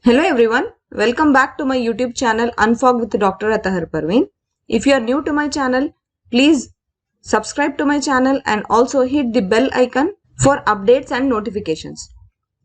Hello everyone, welcome back to my YouTube channel Unfog with Dr. Atahar Parveen. If you are new to my channel, please subscribe to my channel and also hit the bell icon for updates and notifications.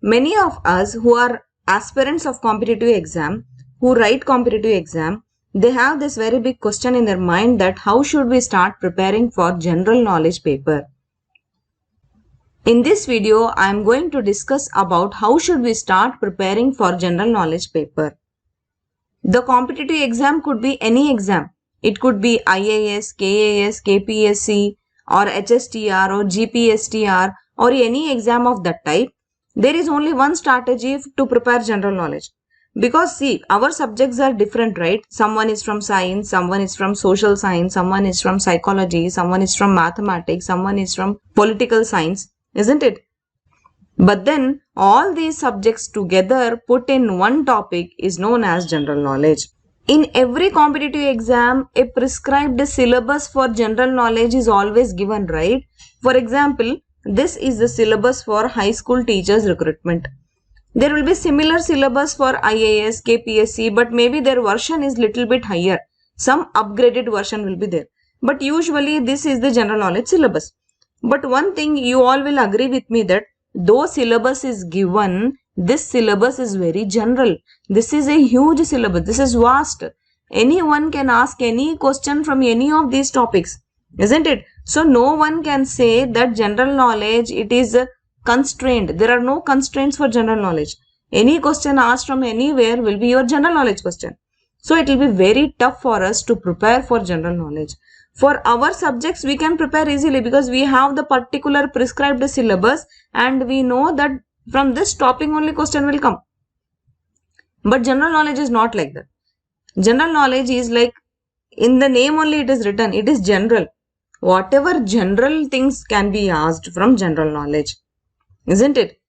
Many of us who are aspirants of competitive exam, who write competitive exam, they have this very big question in their mind that how should we start preparing for general knowledge paper. In this video, I am going to discuss about how should we start preparing for general knowledge paper. The competitive exam could be any exam. It could be IAS, KAS, KPSC or HSTR or GPSTR or any exam of that type. There is only one strategy to prepare general knowledge. Because see, our subjects are different, right? Someone is from science, someone is from social science, someone is from psychology, someone is from mathematics, someone is from political science. Isn't it? But then all these subjects together put in one topic is known as general knowledge. In every competitive exam, a prescribed syllabus for general knowledge is always given, right? For example, this is the syllabus for high school teachers recruitment. There will be similar syllabus for IAS, KPSC, but maybe their version is little bit higher. Some upgraded version will be there. But usually this is the general knowledge syllabus. But one thing you all will agree with me that though syllabus is given, this syllabus is very general. This is a huge syllabus. This is vast. Anyone can ask any question from any of these topics, isn't it? So no one can say that general knowledge, it is constrained. There are no constraints for general knowledge. Any question asked from anywhere will be your general knowledge question. So it will be very tough for us to prepare for general knowledge. For our subjects, we can prepare easily because we have the particular prescribed syllabus and we know that from this topic only question will come. But general knowledge is not like that. General knowledge is like in the name only it is written. It is general. Whatever general things can be asked from general knowledge. Isn't it?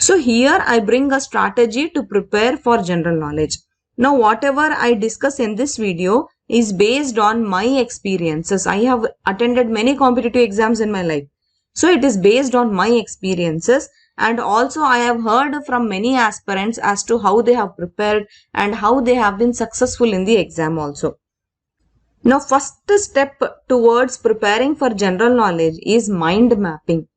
So here I bring a strategy to prepare for general knowledge. Now whatever I discuss in this video is based on my experiences. I have attended many competitive exams in my life. So it is based on my experiences and also I have heard from many aspirants as to how they have prepared and how they have been successful in the exam also. Now first step towards preparing for general knowledge is mind mapping.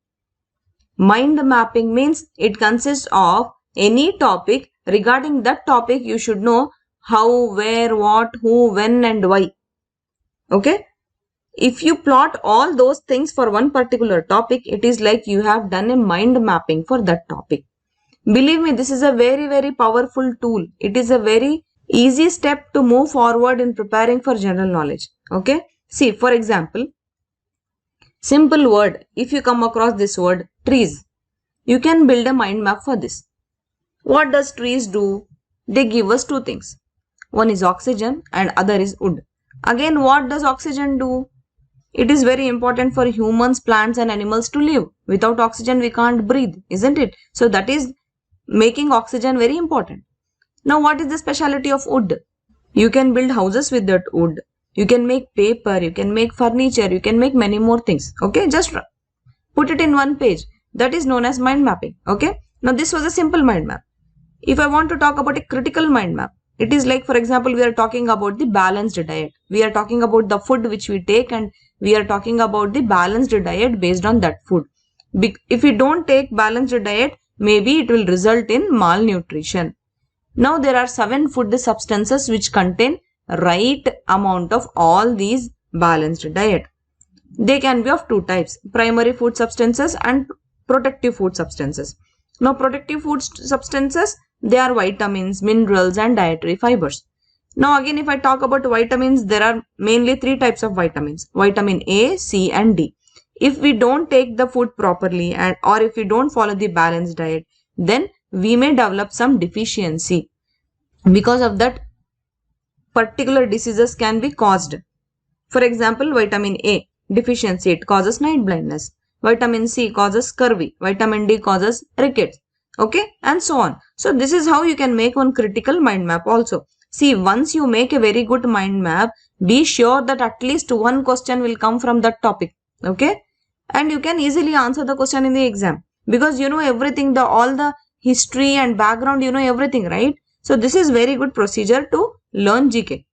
Mind mapping means it consists of any topic. Regarding that topic, you should know how, where, what, who, when and why. Okay. If you plot all those things for one particular topic, it is like you have done a mind mapping for that topic. Believe me, this is a very, very powerful tool. It is a very easy step to move forward in preparing for general knowledge. Okay. See, for example, simple word. If you come across this word, trees, you can build a mind map for this. What does trees do? They give us two things. One is oxygen and other is wood. Again, what does oxygen do? It is very important for humans, plants and animals to live. Without oxygen, we can't breathe, isn't it? So that is making oxygen very important. Now, what is the specialty of wood? You can build houses with that wood. You can make paper, you can make furniture, you can make many more things. Okay, just put it in one page. That is known as mind mapping. Okay. Now, this was a simple mind map. If I want to talk about a critical mind map, it is like, for example, we are talking about the balanced diet. We are talking about the food which we take and we are talking about the balanced diet based on that food. If we don't take balanced diet, maybe it will result in malnutrition. Now, there are 7 food substances which contain right amount of all these balanced diet. They can be of two types, primary food substances and protective food substances. Now, protective food substances, they are vitamins, minerals and dietary fibers. Now, again, if I talk about vitamins, there are mainly 3 types of vitamins, vitamin A, C and D. If we don't take the food properly or if we don't follow the balanced diet, then we may develop some deficiency. Because of that, particular diseases can be caused. For example, vitamin A deficiency, it causes night blindness. Vitamin C causes scurvy. Vitamin D causes rickets. Okay, and so on. So this is how you can make one critical mind map also. See, once you make a very good mind map, be sure that at least one question will come from that topic. Okay, and you can easily answer the question in the exam because you know everything, all the history and background, you know everything, right? So this is very good procedure to learn GK.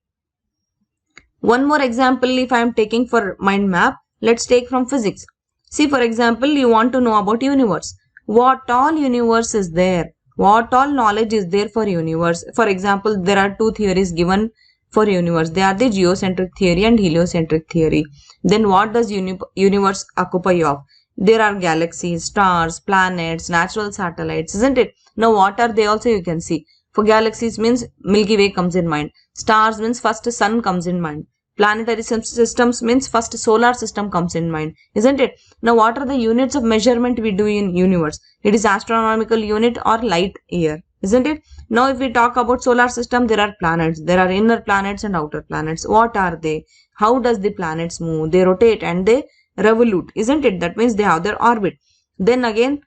One more example, if I am taking for mind map, let's take from physics. See, for example, you want to know about universe. What all universe is there? What all knowledge is there for universe? For example, there are two theories given for universe. They are the geocentric theory and heliocentric theory. Then what does universe occupy of? There are galaxies, stars, planets, natural satellites, isn't it? Now what are they also you can see. For galaxies means Milky Way comes in mind. Stars means first sun comes in mind. Planetary systems means first solar system comes in mind, isn't it? Now what are the units of measurement we do in universe? It is astronomical unit or light year, isn't it? Now if we talk about solar system, there are planets. There are inner planets and outer planets. What are they? How does the planets move? They rotate and they revolute, isn't it? That means they have their orbit. Then again,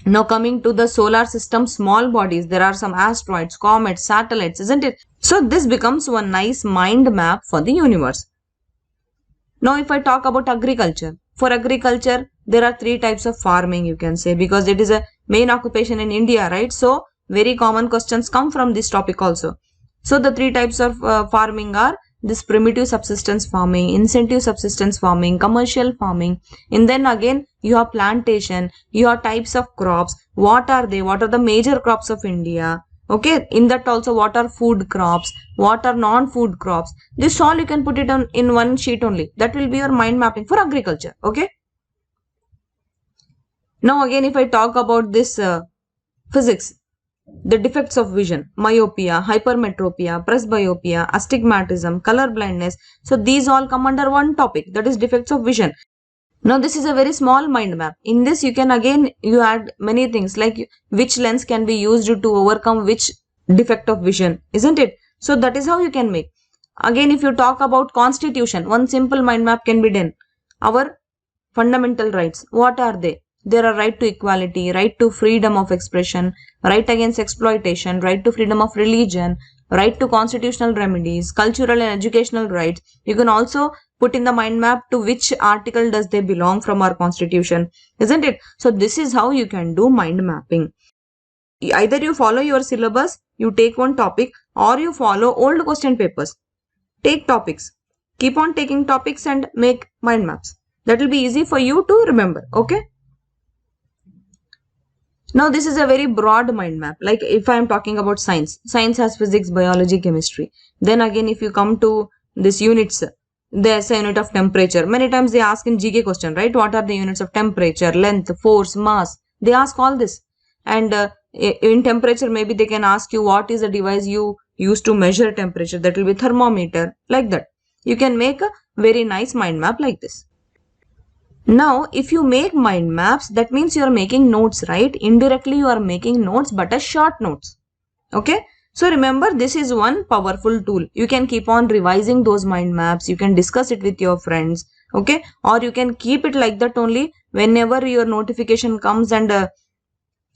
now coming to the solar system, small bodies, there are some asteroids, comets, satellites, isn't it? So this becomes one nice mind map for the universe. Now if I talk about agriculture, for agriculture, there are three types of farming you can say, because it is a main occupation in India, right? So very common questions come from this topic also. So the three types of farming are this primitive subsistence farming, incentive subsistence farming, commercial farming, and then again you have plantation, you have types of crops. What are they? What are the major crops of India? Okay, in that also what are food crops, what are non-food crops. This all you can put it on in one sheet only. That will be your mind mapping for agriculture. Okay. Now again if I talk about this physics, the defects of vision, myopia, hypermetropia, presbyopia, astigmatism, color blindness. So these all come under one topic, that is defects of vision. Now this is a very small mind map. In this you can again you add many things like which lens can be used to overcome which defect of vision, isn't it? So that is how you can make. Again if you talk about constitution, one simple mind map can be done. Our fundamental rights, what are they? There are right to equality, right to freedom of expression, right against exploitation, right to freedom of religion, right to constitutional remedies, cultural and educational rights. You can also put in the mind map to which article does they belong from our constitution, isn't it? So this is how you can do mind mapping. Either you follow your syllabus, you take one topic, or you follow old question papers. Take topics. Keep on taking topics and make mind maps. That will be easy for you to remember. Okay. Now this is a very broad mind map. Like if I am talking about science, science has physics, biology, chemistry. Then again if you come to this units, there's a unit of temperature. Many times they ask in GK question, right? What are the units of temperature, length, force, mass? They ask all this. And in temperature maybe they can ask you what is the device you use to measure temperature. That will be thermometer, like that. You can make a very nice mind map like this. Now, if you make mind maps, that means you are making notes, right? Indirectly, you are making notes, but as short notes. Okay. So remember, this is one powerful tool. You can keep on revising those mind maps. You can discuss it with your friends. Okay. Or you can keep it like that only whenever your notification comes and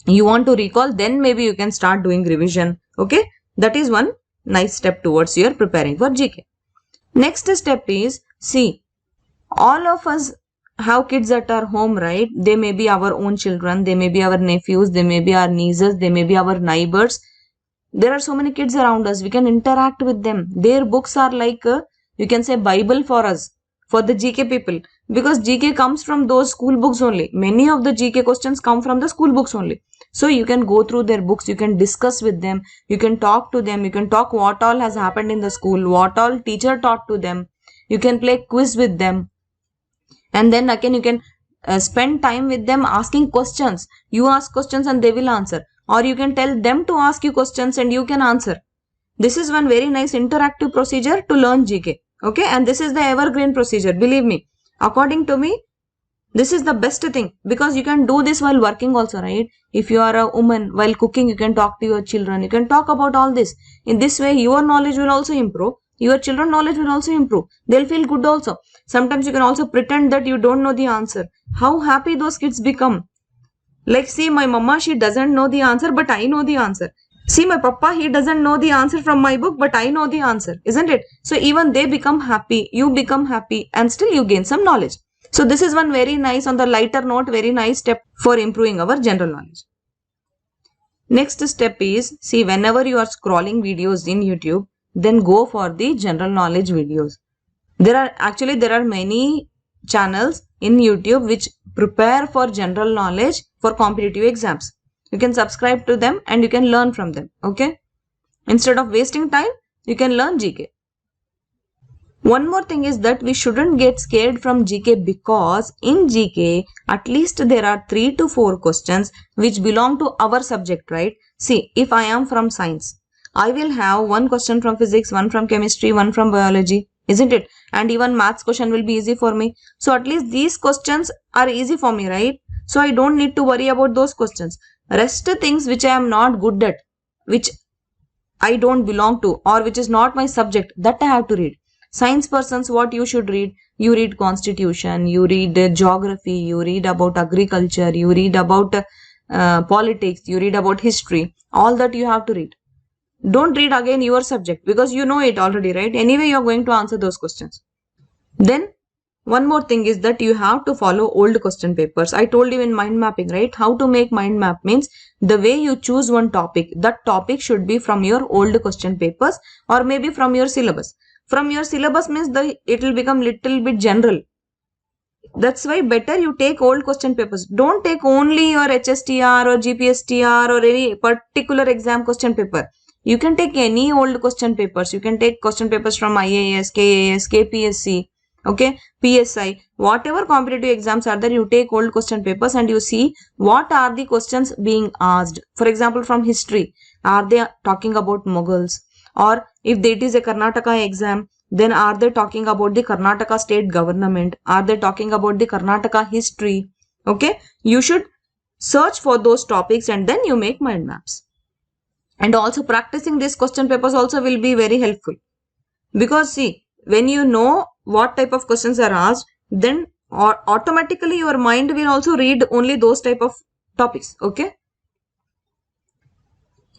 you want to recall, then maybe you can start doing revision. Okay. That is one nice step towards your preparing for GK. Next step is, see, all of us have kids at our home, right? They may be our own children, they may be our nephews, they may be our nieces, they may be our neighbors. There are so many kids around us. We can interact with them. Their books are like you can say Bible for us, for the GK people, because GK comes from those school books only. Many of the GK questions come from the school books only. So you can go through their books, you can discuss with them, you can talk to them, you can talk what all has happened in the school, what all teacher taught to them. You can play quiz with them. And then again you can spend time with them asking questions. You ask questions and they will answer. Or you can tell them to ask you questions and you can answer. This is one very nice interactive procedure to learn GK. Okay. And this is the evergreen procedure. Believe me. According to me, this is the best thing, because you can do this while working also, right? If you are a woman, while cooking, you can talk to your children. You can talk about all this. In this way, your knowledge will also improve. Your children's knowledge will also improve. They'll feel good also. Sometimes you can also pretend that you don't know the answer. How happy those kids become. Like, see, my mama, she doesn't know the answer, but I know the answer. See, my papa, he doesn't know the answer from my book, but I know the answer, isn't it? So even they become happy, you become happy, and still you gain some knowledge. So this is one very nice, on the lighter note, very nice step for improving our general knowledge. Next step is, see, whenever you are scrolling videos in YouTube, then go for the general knowledge videos. There are many channels in YouTube which prepare for general knowledge for competitive exams. You can subscribe to them and you can learn from them. Okay. Instead of wasting time, you can learn GK. One more thing is that we shouldn't get scared from GK, because in GK, at least there are 3 to 4 questions which belong to our subject, right? See, if I am from science, I will have one question from physics, one from chemistry, one from biology, isn't it? And even maths question will be easy for me. So at least these questions are easy for me, right? So I don't need to worry about those questions. Rest things which I am not good at, which I don't belong to, or which is not my subject, that I have to read. Science persons, what you should read? You read constitution, you read geography, you read about agriculture, you read about politics, you read about history. All that you have to read. Don't read again your subject, because you know it already, right? Anyway, you are going to answer those questions. Then one more thing is that you have to follow old question papers. I told you in mind mapping, right? How to make mind map means the way you choose one topic, that topic should be from your old question papers or maybe from your syllabus. From your syllabus means it will become little bit general. That's why better you take old question papers. Don't take only your HSTR or GPSTR or any particular exam question paper. You can take any old question papers. You can take question papers from IAS, KAS, KPSC, okay, PSI, whatever competitive exams are there, you take old question papers and you see what are the questions being asked. For example, from history, are they talking about Mughals? Or if it is a Karnataka exam, then are they talking about the Karnataka state government? Are they talking about the Karnataka history? Okay, you should search for those topics and then you make mind maps. And also practicing these question papers also will be very helpful. Because see, when you know what type of questions are asked, then automatically your mind will also read only those type of topics. Okay.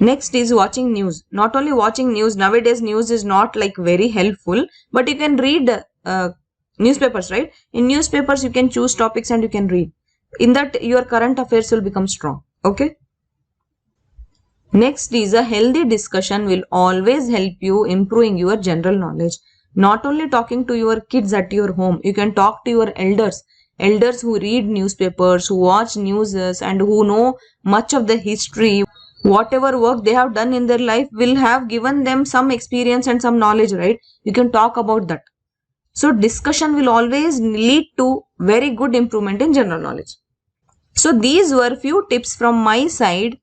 Next is watching news. Not only watching news, nowadays news is not like very helpful, but you can read newspapers, right? In newspapers, you can choose topics and you can read. In that, your current affairs will become strong. Okay. Next is a healthy discussion will always help you improving your general knowledge. Not only talking to your kids at your home, you can talk to your elders who read newspapers, who watch news and who know much of the history. Whatever work they have done in their life will have given them some experience and some knowledge, right? You can talk about that. So discussion will always lead to very good improvement in general knowledge. So these were few tips from my side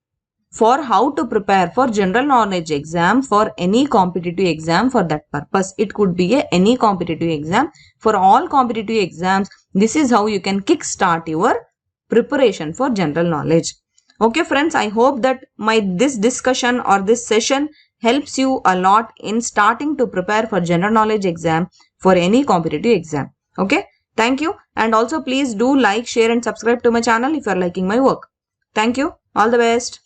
for how to prepare for general knowledge exam, for any competitive exam. For that purpose, it could be any competitive exam. For all competitive exams, this is how you can kickstart your preparation for general knowledge. Okay friends, I hope that this discussion or this session helps you a lot in starting to prepare for general knowledge exam for any competitive exam. Okay, thank you, and also please do like, share and subscribe to my channel if you are liking my work. Thank you, all the best.